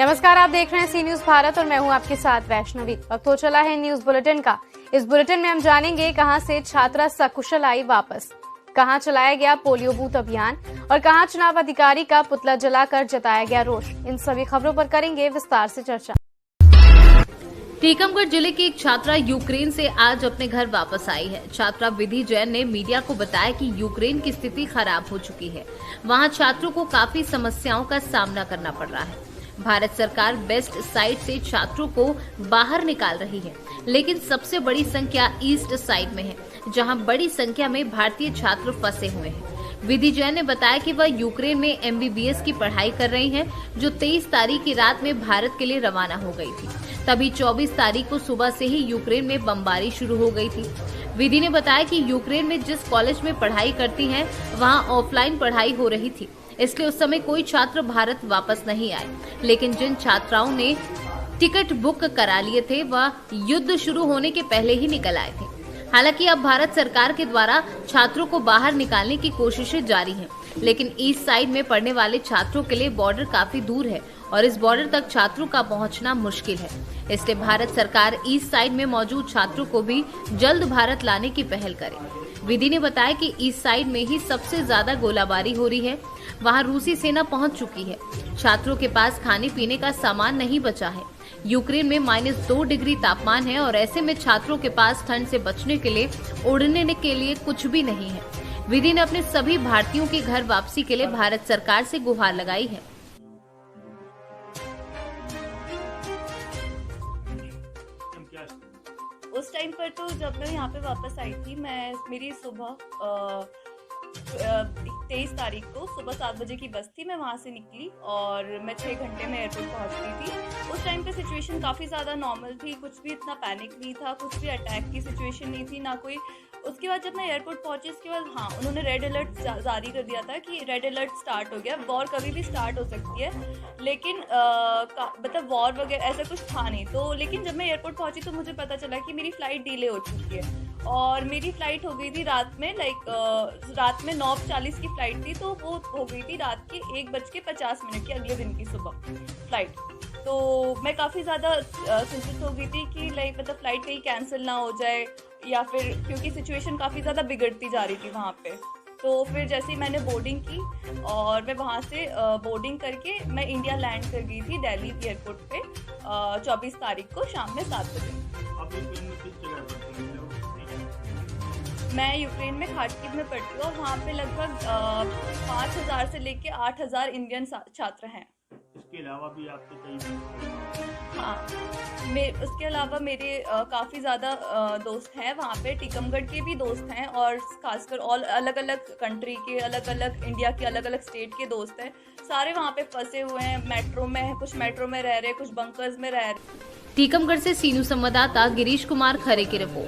नमस्कार, आप देख रहे हैं सी न्यूज भारत और मैं हूं आपके साथ वैष्णवी। वक्त हो चला है न्यूज बुलेटिन का। इस बुलेटिन में हम जानेंगे कहां से छात्रा सकुशल आई वापस, कहां चलाया गया पोलियो बूथ अभियान और कहां चुनाव अधिकारी का पुतला जलाकर जताया गया रोष। इन सभी खबरों पर करेंगे विस्तार से चर्चा। टीकमगढ़ जिले की एक छात्रा यूक्रेन से आज अपने घर वापस आई है। छात्रा विधि जैन ने मीडिया को बताया कि यूक्रेन की स्थिति खराब हो चुकी है। वहां छात्रों को काफी समस्याओं का सामना करना पड़ रहा है। भारत सरकार वेस्ट साइड से छात्रों को बाहर निकाल रही है, लेकिन सबसे बड़ी संख्या ईस्ट साइड में है, जहां बड़ी संख्या में भारतीय छात्र फंसे हुए हैं। विधि जैन ने बताया कि वह यूक्रेन में MBBS की पढ़ाई कर रही हैं, जो 23 तारीख की रात में भारत के लिए रवाना हो गई थी। तभी 24 तारीख को सुबह से ही यूक्रेन में बमबारी शुरू हो गई थी। विधि ने बताया कि यूक्रेन में जिस कॉलेज में पढ़ाई करती हैं, वहां ऑफलाइन पढ़ाई हो रही थी, इसलिए उस समय कोई छात्र भारत वापस नहीं आए। लेकिन जिन छात्राओं ने टिकट बुक करा लिए थे, वह युद्ध शुरू होने के पहले ही निकल आए थे। हालांकि अब भारत सरकार के द्वारा छात्रों को बाहर निकालने की कोशिशें जारी हैं, लेकिन ईस्ट साइड में पढ़ने वाले छात्रों के लिए बॉर्डर काफी दूर है और इस बॉर्डर तक छात्रों का पहुंचना मुश्किल है। इसलिए भारत सरकार ईस्ट साइड में मौजूद छात्रों को भी जल्द भारत लाने की पहल करे। विधि ने बताया कि ईस्ट साइड में ही सबसे ज्यादा गोलाबारी हो रही है। वहां रूसी सेना पहुंच चुकी है। छात्रों के पास खाने पीने का सामान नहीं बचा है। यूक्रेन में -2 डिग्री तापमान है और ऐसे में छात्रों के पास ठंड से बचने के लिए ओढ़ने के लिए कुछ भी नहीं है। विधि ने अपने सभी भारतीयों की घर वापसी के लिए भारत सरकार से गुहार लगाई है। उस टाइम पर तो जब मैं यहाँ पे वापस आई थी, मेरी सुबह 23 तारीख को सुबह 7 बजे की बस थी। मैं वहाँ से निकली और मैं 6 घंटे में एयरपोर्ट पहुँच गई थी। उस टाइम पे सिचुएशन काफ़ी ज़्यादा नॉर्मल थी, कुछ भी इतना पैनिक नहीं था, कुछ भी अटैक की सिचुएशन नहीं थी, ना कोई। उसके बाद जब मैं एयरपोर्ट पहुंची, उसके बाद हाँ, उन्होंने रेड अलर्ट जारी कर दिया था कि रेड अलर्ट स्टार्ट हो गया। वॉर कभी भी स्टार्ट हो सकती है, लेकिन मतलब वॉर वगैरह ऐसा कुछ था नहीं। तो लेकिन जब मैं एयरपोर्ट पहुंची तो मुझे पता चला कि मेरी फ़्लाइट डिले हो चुकी है और मेरी फ़्लाइट हो गई थी रात में रात में 9:40 की फ़्लाइट थी, तो वो हो गई थी रात के 1:50 की अगले दिन की सुबह फ़्लाइट। तो मैं काफ़ी ज़्यादा चिंतित हो गई थी कि मतलब फ़्लाइट कहीं कैंसिल ना हो जाए, या फिर क्योंकि सिचुएशन काफ़ी ज़्यादा बिगड़ती जा रही थी वहाँ पे। तो फिर जैसे ही मैंने बोर्डिंग की और मैं वहाँ से बोर्डिंग करके मैं इंडिया लैंड कर गई थी दिल्ली एयरपोर्ट पे 24 तारीख को शाम में 7 बजे। मैं यूक्रेन में खार्किव में पढ़ती हूँ और वहाँ पे लगभग 5,000 से लेके 8,000 इंडियन छात्र हैं। इसके अलावा भी आपके कई हाँ, उसके अलावा मेरे काफ़ी ज़्यादा दोस्त हैं वहाँ पे। टीकमगढ़ के भी दोस्त हैं और खासकर अलग अलग कंट्री के, अलग अलग इंडिया के अलग अलग स्टेट के दोस्त हैं। सारे वहाँ पे फंसे हुए हैं। मेट्रो में, कुछ मेट्रो में रह रहे, कुछ बंकर्स में रह रहे। टीकमगढ़ से सी न्यूज संवाददाता गिरीश कुमार खरे की रिपोर्ट।